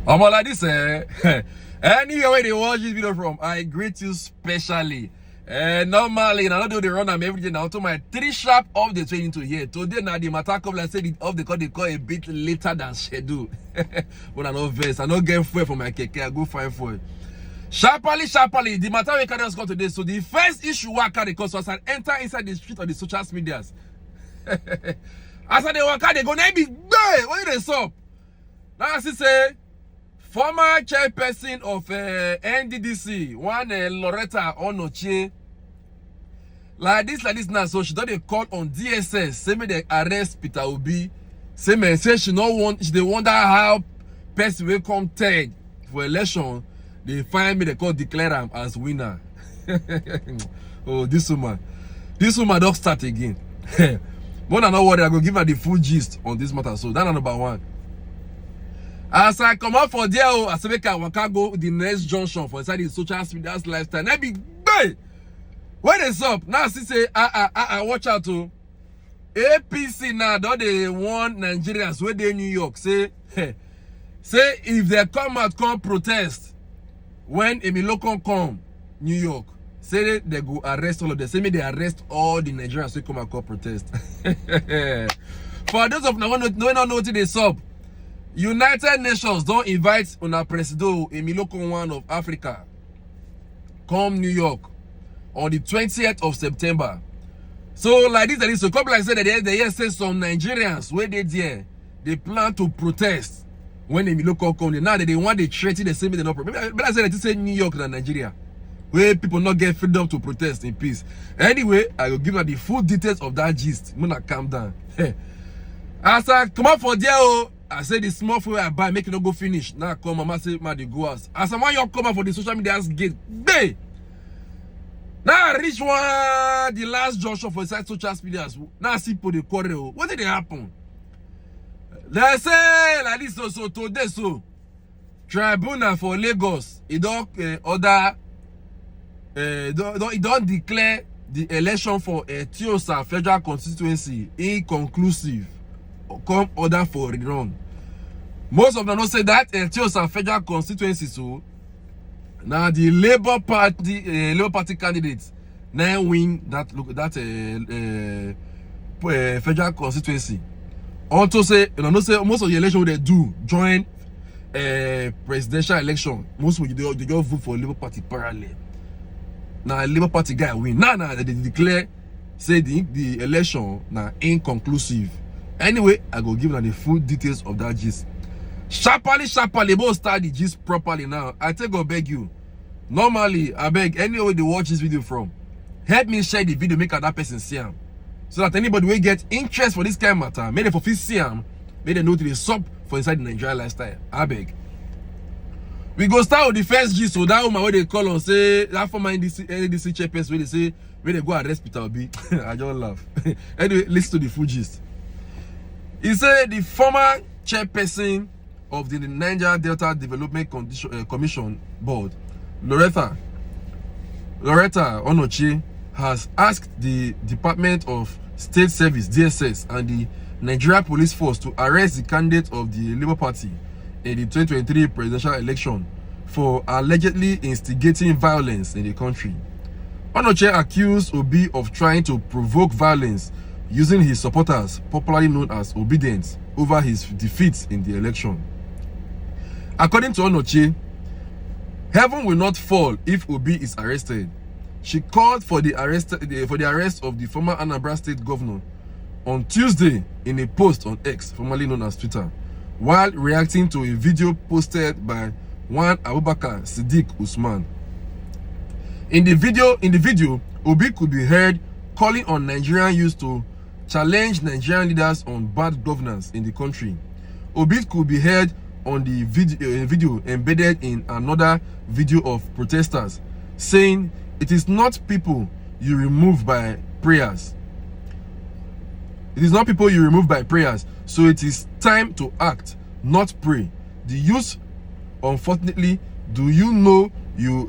About like this, anywhere they watch this video from, I greet you specially. Normally, I don't do the run. I'm everything now to my 3 sharp of the training to here. Today, now the matter come like said of the call they call a bit later than schedule. When I know verse, I don't get fuel for my keke. I go find fuel. Sharply, the matter we carry us come today. So the first issue I carry because as I enter inside the street of the social medias, as I walk out, they go now be what is up? Now I say. Former chairperson of NDDC, one Loretta Onochie, like this now, so she don't dey call on DSS, say me they arrest Peter Obi, say she they wonder how person will come third for election, they find me, they call declare him as winner. Oh, this woman don't start again. More than not worry, I go give her the full gist on this matter, so that's number one. As I come out for there, I say I want to go the next junction for inside the social media's lifestyle. I be big. What is up? Now she say, watch out to APC now. Don't they want Nigerians where they in New York? Say if they come protest when Emilokon come New York, say they go arrest all of them. Say me they arrest all the Nigerians who come and protest. For those of now who don't know what they up. United Nations don't invite una Presido Emilokon one of Africa come New York on the 20th of September. So like this, so couple like said that they say some Nigerians where they there, they plan to protest when Emilokon come. Now that they want to threaten the same thing. But I said that you say New York than Nigeria, where people not get freedom to protest in peace. Anyway, I will give you the full details of that gist. I'm gonna calm down. As I come out for there, I say the small food I buy, make it not go finish. Now come, mama say, man, they go house. As I want you come out for the social media gate, day. Now I reach one, the last junction for inside social media. Now I see for the quarrel. What did it happen? They say like this, so today, so tribunal for Lagos, it don't it don't declare the election for Tiosa federal constituency inconclusive. Come order for rerun. Most of them don't say that Tiosa federal constituency, so now the Labour Party candidates now win that federal constituency. Also say, say most of the election they do join presidential election. Most of they go vote for Labour Party parallel. Now Labour Party guy win. Now they declare say the election now inconclusive. Anyway, I go give them the full details of that gist. Sharply, both start the gist properly now. I go beg you. Normally, I beg anyway they watch this video from. Help me share the video, make that person see him. So that anybody will get interest for this kind of matter, may they for see him, may they know to the sub for inside the Nigerian lifestyle. I beg. We go start with the first gist. So that woman where they call on say that former NDDC chairperson where they say where they go arrest Peter Obi. I just laugh. Anyway, listen to the full gist. He said the former chairperson of the Niger Delta Development Commission Board, Loretta Onochie, has asked the Department of State Service (DSS) and the Nigeria Police Force to arrest the candidate of the Labour Party in the 2023 presidential election for allegedly instigating violence in the country. Onochie accused Obi of trying to provoke violence using his supporters, popularly known as obedience, over his defeat in the election. According to Onochie, heaven will not fall if Obi is arrested. She called for the arrest of the former Anambra State governor on Tuesday in a post on X, formerly known as Twitter, while reacting to a video posted by one Abubakar Siddiq Usman. In the video, Obi could be heard calling on Nigerian youth to challenge Nigerian leaders on bad governance in the country. Obi could be heard on the video embedded in another video of protesters saying, "It is not people you remove by prayers. It is not people you remove by prayers. So it is time to act, not pray. The youth, unfortunately, do you know you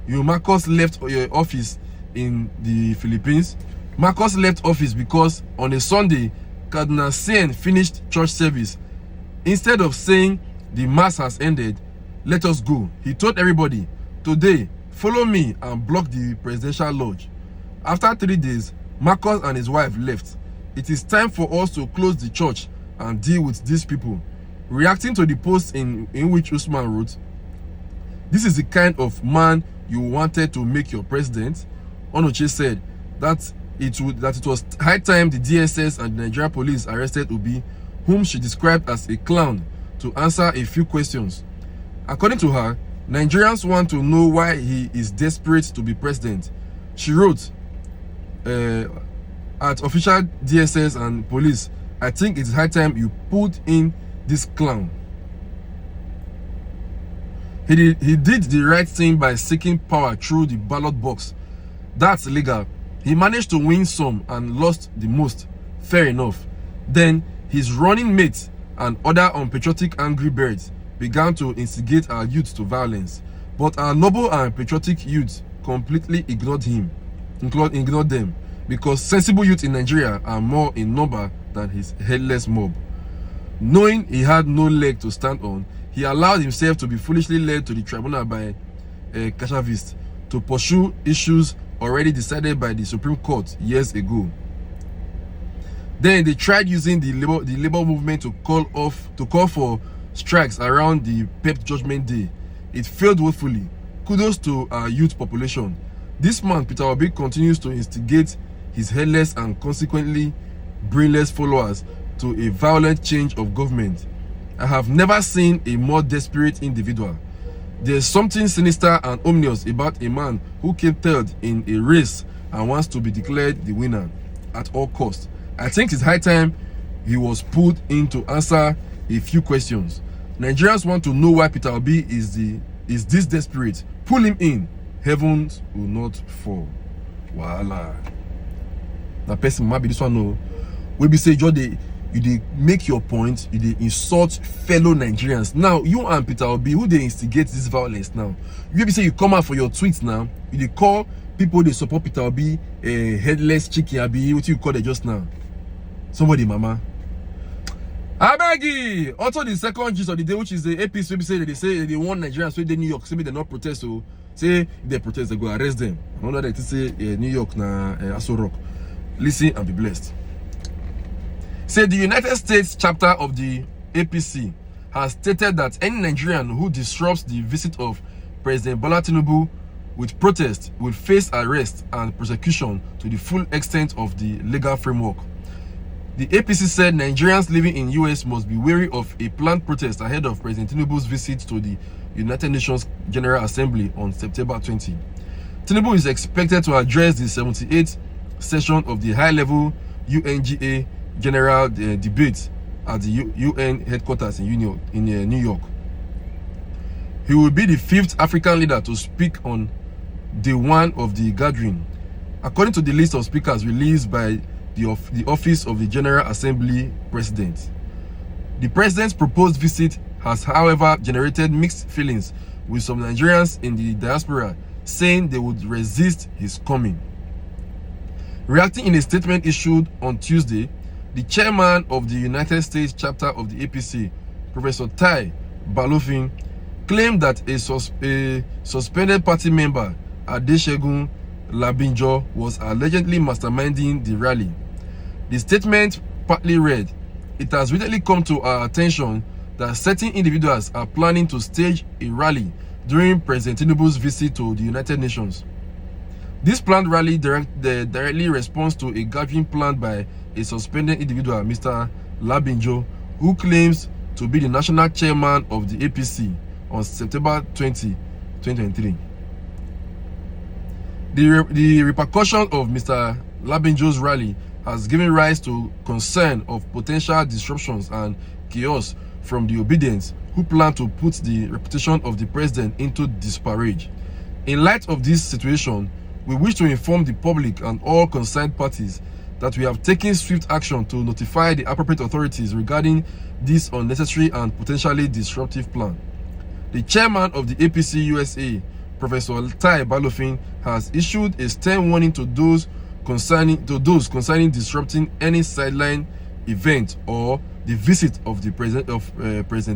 Marcos left office in the Philippines? Marcos left office because on a Sunday, Cardinal Sen finished church service. Instead of saying The mass has ended. Let us go. He told everybody, today, follow me and block the presidential lodge. After 3 days, Marcus and his wife left. It is time for us to close the church and deal with these people. Reacting to the post in which Usman wrote, this is the kind of man you wanted to make your president. Onochie said that it was high time the DSS and the Nigeria police arrested Obi, whom she described as a clown, to answer a few questions. According to her, Nigerians want to know why he is desperate to be president. She wrote, at official DSS and police, I think it's high time you put in this clown. He did the right thing by seeking power through the ballot box. That's legal. He managed to win some and lost the most. Fair enough. Then his running mates and other unpatriotic angry birds began to instigate our youth to violence. But our noble and patriotic youth completely ignored them, because sensible youth in Nigeria are more in number than his headless mob. Knowing he had no leg to stand on, he allowed himself to be foolishly led to the tribunal by Kashavist to pursue issues already decided by the Supreme Court years ago. Then they tried using the labor movement to call for strikes around the PEP Judgment Day. It failed woefully. Kudos to our youth population. This man, Peter Obi, continues to instigate his headless and consequently brainless followers to a violent change of government. I have never seen a more desperate individual. There's something sinister and ominous about a man who came third in a race and wants to be declared the winner at all costs. I think it's high time he was put in to answer a few questions. Nigerians want to know why Peter Obi is this desperate. Pull him in. Heavens will not fall. Voila. That person might be this one. No, we be say you dey make your point, you dey insult fellow Nigerians. Now you and Peter Obi, who they instigate this violence now, you be say you come out for your tweets now, you dey call people they support Peter Obi headless chicken abi, what you call it just now? Somebody mama. I beg you. Also the second gist of the day, which is the APC, they say they want Nigerians so they New York, say they not protest, so say if they protest they go arrest them. I know that they say New York na Aso Rock. Listen and be blessed. Say the United States chapter of the APC has stated that any Nigerian who disrupts the visit of President Bola Tinubu with protest will face arrest and prosecution to the full extent of the legal framework. The APC said Nigerians living in US must be wary of a planned protest ahead of President Tinubu's visit to the United Nations General Assembly on September 20. Tinubu is expected to address the 78th session of the high-level UNGA General debate at the UN headquarters in New York. He will be the 5th African leader to speak on day one of the gathering, according to the list of speakers released by the Office of the General Assembly President. The president's proposed visit has, however, generated mixed feelings, with some Nigerians in the diaspora saying they would resist his coming. Reacting in a statement issued on Tuesday, the chairman of the United States chapter of the APC, Professor Tai Balofin, claimed that a suspended party member, Adeshegun Labinjo, was allegedly masterminding the rally. The statement partly read, "It has recently come to our attention that certain individuals are planning to stage a rally during President Tinubu's visit to the United Nations. This planned rally directly responds to a gathering planned by a suspended individual, Mr. Labinjo, who claims to be the national chairman of the APC on September 20, 2023. The repercussion of Mr. Labinjo's rally has given rise to concern of potential disruptions and chaos from the obedience who plan to put the reputation of the president into disparage. In light of this situation, we wish to inform the public and all concerned parties that we have taken swift action to notify the appropriate authorities regarding this unnecessary and potentially disruptive plan. The chairman of the APC USA, Professor Tai Balofin, has issued a stern warning to those concerning disrupting any sideline event or the visit of the President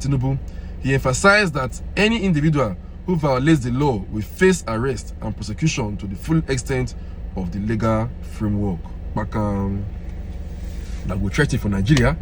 Tinubu. He emphasized that any individual who violates the law will face arrest and prosecution to the full extent of the legal framework. Back that will threaten for Nigeria,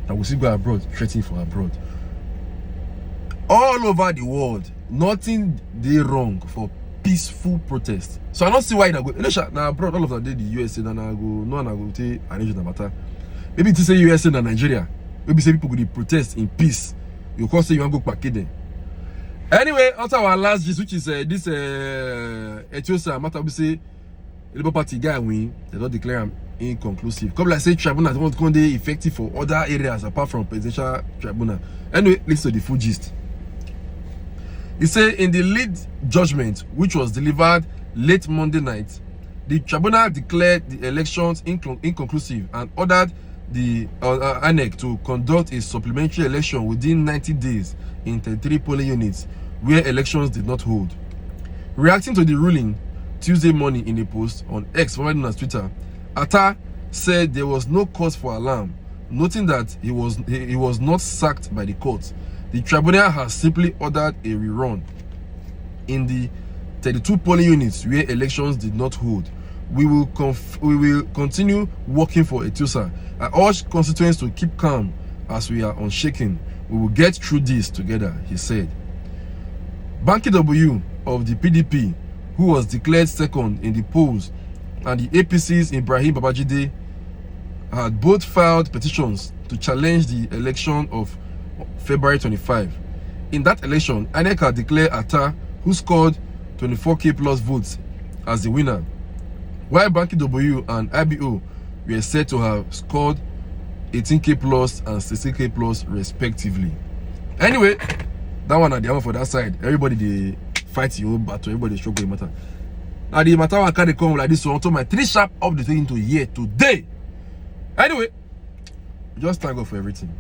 that will still go abroad, threatening for abroad. All over the world, nothing they wrong for peaceful protest. So I don't see why that go. Now abroad, all of that the USA, then I go, no one I go take arrange the matter. Maybe to say USA and Nigeria, maybe say people could protest in peace. You can't say you want to go back in. Anyway, after our last gist, which is this Ethiopia matter, we say the Labour Party guy win, they don't declare him inconclusive. Come like say tribunal don't come dey effective for other areas apart from presidential tribunal. Anyway, listen to the full gist. He said in the lead judgment, which was delivered late Monday night, the tribunal declared the elections inconclusive and ordered the INEC to conduct a supplementary election within 90 days in 33 polling units where elections did not hold. Reacting to the ruling Tuesday morning in a post on X, formerly known as Twitter, Atta said there was no cause for alarm, noting that he was not sacked by the court. The tribunal has simply ordered a rerun in the 32 polling units where elections did not hold. We will continue working for Ethiopia. I urge constituents to keep calm as we are unshaken. We will get through this together, he said. Banky W of the PDP, who was declared second in the polls, and the APC's Ibrahim Babajide had both filed petitions to challenge the election of February 25. In that election, INEC had declared Atta, who scored 24k plus votes, as the winner, while Banky W and IBO were said to have scored 18k plus and 16k plus respectively. Anyway, that one at the other for that side. Everybody they fight your own battle, everybody struggle with matter. Now the matter one can't come like this, so until my 3 sharp update into here today. Anyway, just thank God for everything.